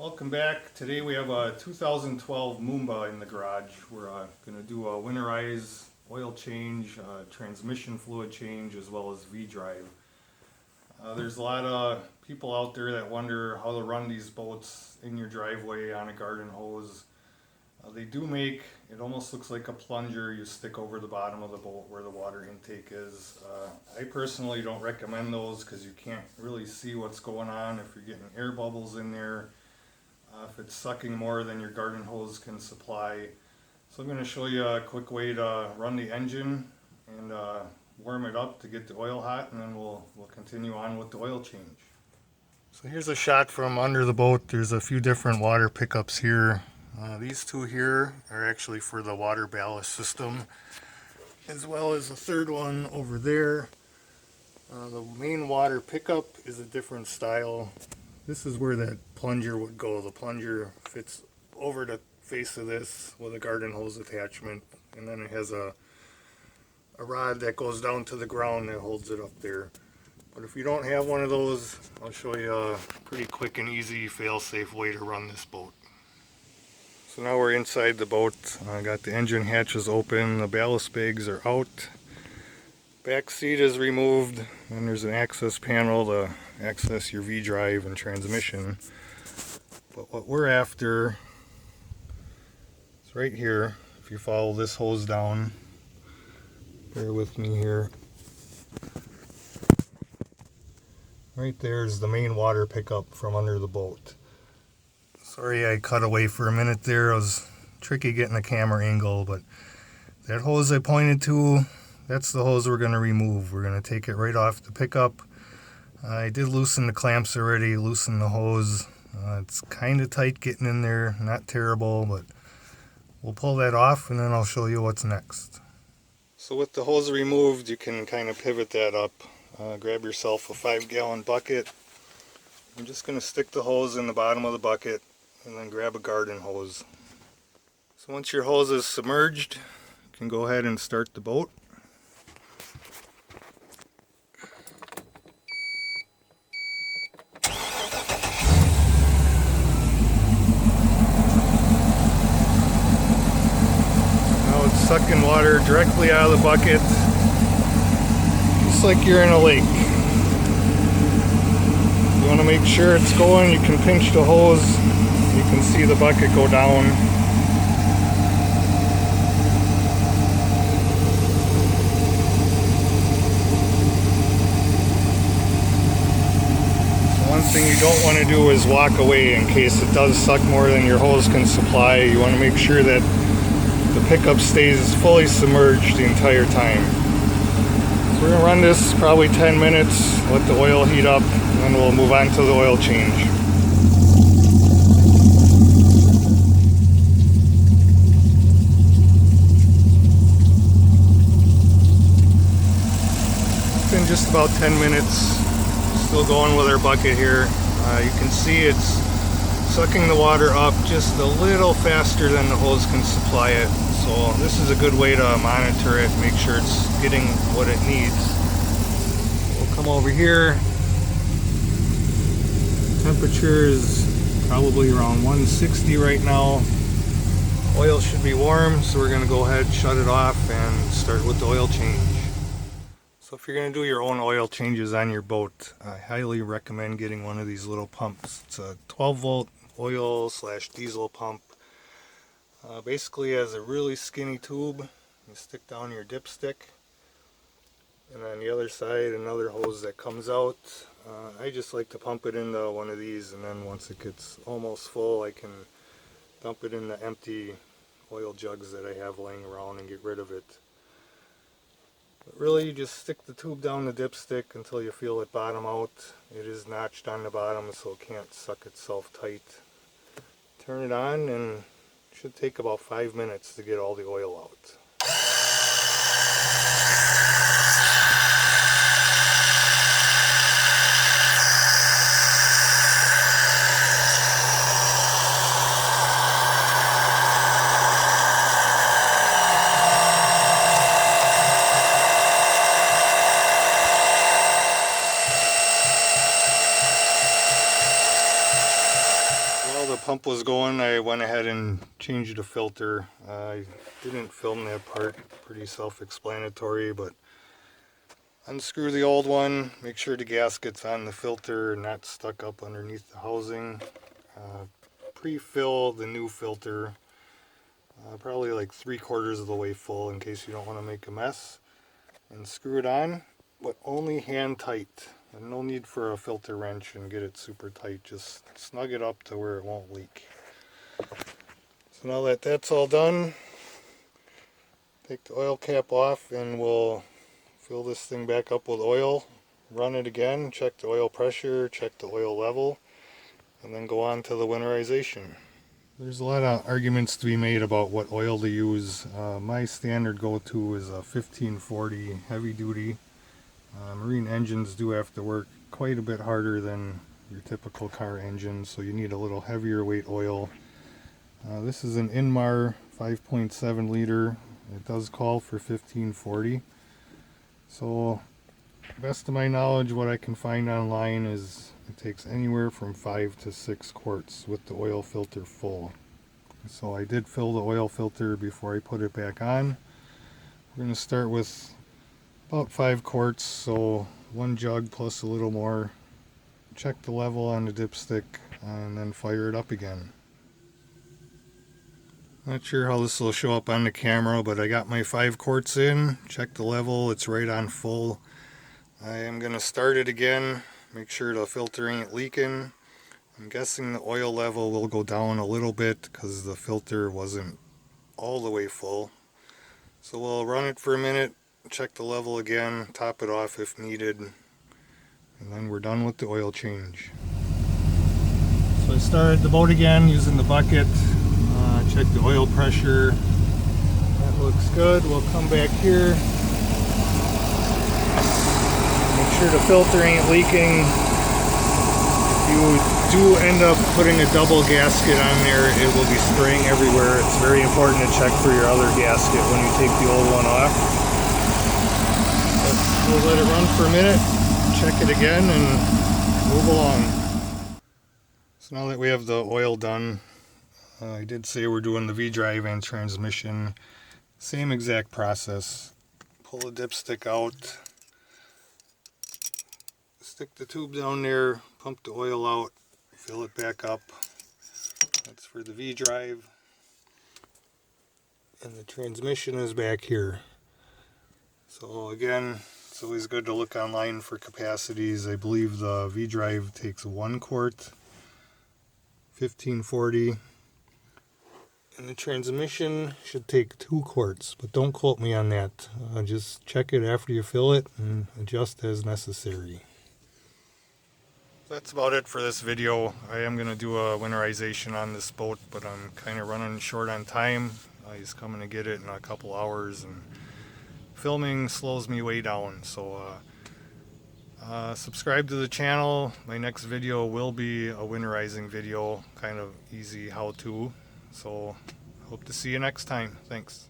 Welcome back. Today we have a 2012 Moomba in the garage. We're going to do a winterize, oil change, transmission fluid change, as well as V-drive. There's a lot of people out there that wonder how to run these boats in your driveway on a garden hose. They do make, it almost looks like a plunger you stick over the bottom of the boat where the water intake is. I personally don't recommend those because you can't really see what's going on if you're getting air bubbles in there. If it's sucking more than your garden hose can supply. So I'm going to show you a quick way to run the engine and warm it up to get the oil hot, and then we'll continue on with the oil change. So here's a shot from under the boat. There's a few different water pickups here. These two here are actually for the water ballast system, as well as a third one over there. The main water pickup is a different style. This is where that plunger would go. The plunger fits over the face of this with a garden hose attachment, and then it has a rod that goes down to the ground that holds it up there. But if you don't have one of those, I'll show you a pretty quick and easy fail-safe way to run this boat. So now we're inside the boat. I got the engine hatches open, the ballast bags are out. Back seat is removed, and there's an access panel to access your V-drive and transmission. But what we're after is right here. If you follow this hose down, bear with me here. Right there is the main water pickup from under the boat. Sorry I cut away for a minute there. It was tricky getting the camera angle, but that hose I pointed to, that's the hose we're going to remove. We're going to take it right off the pickup. I did loosen the clamps already, loosen the hose. It's kind of tight getting in there, not terrible, but we'll pull that off and then I'll show you what's next. So with the hose removed, you can kind of pivot that up. Grab yourself a 5-gallon bucket. I'm just going to stick the hose in the bottom of the bucket and then grab a garden hose. So once your hose is submerged, you can go ahead and start the boat. Sucking water directly out of the bucket, just like you're in a lake. You want to make sure it's going. You can pinch the hose. You can see the bucket go down. So one thing you don't want to do is walk away in case it does suck more than your hose can supply. You want to make sure that the pickup stays fully submerged the entire time. So we're going to run this probably 10 minutes, let the oil heat up, and then we'll move on to the oil change. It's been just about 10 minutes, still going with our bucket here. You can see it's sucking the water up just a little faster than the hose can supply it. So this is a good way to monitor it, make sure it's getting what it needs. We'll come over here. Temperature is probably around 160 right now. Oil should be warm, so we're going to go ahead, shut it off, and start with the oil change. So if you're going to do your own oil changes on your boat, I highly recommend getting one of these little pumps. It's a 12-volt oil/diesel pump. Basically has a really skinny tube. You stick down your dipstick, and on the other side another hose that comes out. I just like to pump it into one of these, and then once it gets almost full I can dump it in the empty oil jugs that I have laying around and get rid of it. But really, you just stick the tube down the dipstick until you feel it bottom out. It is notched on the bottom so it can't suck itself tight. Turn it on, and it should take about 5 minutes to get all the oil out. pump was going, I went ahead and changed the filter. I didn't film that part, pretty self-explanatory, but unscrew the old one, make sure the gasket's on the filter and not stuck up underneath the housing. Pre-fill the new filter, probably like 3/4 of the way full in case you don't want to make a mess. And screw it on, but only hand tight. And no need for a filter wrench and get it super tight, just snug it up to where it won't leak. So now that that's all done, take the oil cap off and we'll fill this thing back up with oil, run it again, check the oil pressure, check the oil level, and then go on to the winterization. There's a lot of arguments to be made about what oil to use. My standard go-to is a 1540 heavy duty. Marine engines do have to work quite a bit harder than your typical car engine, so you need a little heavier weight oil. This is an Inmar 5.7 liter. It does call for 1540. So, best of my knowledge, what I can find online is it takes anywhere from 5 to 6 quarts with the oil filter full. So I did fill the oil filter before I put it back on. We're going to start with about 5 quarts, so 1 jug plus a little more. Check the level on the dipstick and then fire it up again. Not sure how this will show up on the camera, but I got my 5 quarts in, check the level, it's right on full. I am going to start it again, make sure the filter ain't leaking. I'm guessing the oil level will go down a little bit because the filter wasn't all the way full. So we'll run it for a minute, check the level again, top it off if needed, and then we're done with the oil change. So I started the boat again using the bucket, check the oil pressure, that looks good. We'll come back here, make sure the filter ain't leaking. If you do end up putting a double gasket on there, it will be spraying everywhere. It's very important to check for your other gasket when you take the old one off. We'll let it run for a minute, check it again, and move along. So now that we have the oil done, I did say we're doing the V-drive and transmission. Same exact process. Pull the dipstick out, stick the tube down there, pump the oil out, fill it back up. That's for the V-drive. And the transmission is back here. So again, it's always good to look online for capacities. I believe the V-drive takes 1 quart, 1540, and the transmission should take 2 quarts, but don't quote me on that. Just check it after you fill it and adjust as necessary. That's about it for this video. I am going to do a winterization on this boat, but I'm kind of running short on time. He's coming to get it in a couple hours, and filming slows me way down. So subscribe to the channel. My next video will be a winterizing video, kind of easy how-to. So hope to see you next time. Thanks.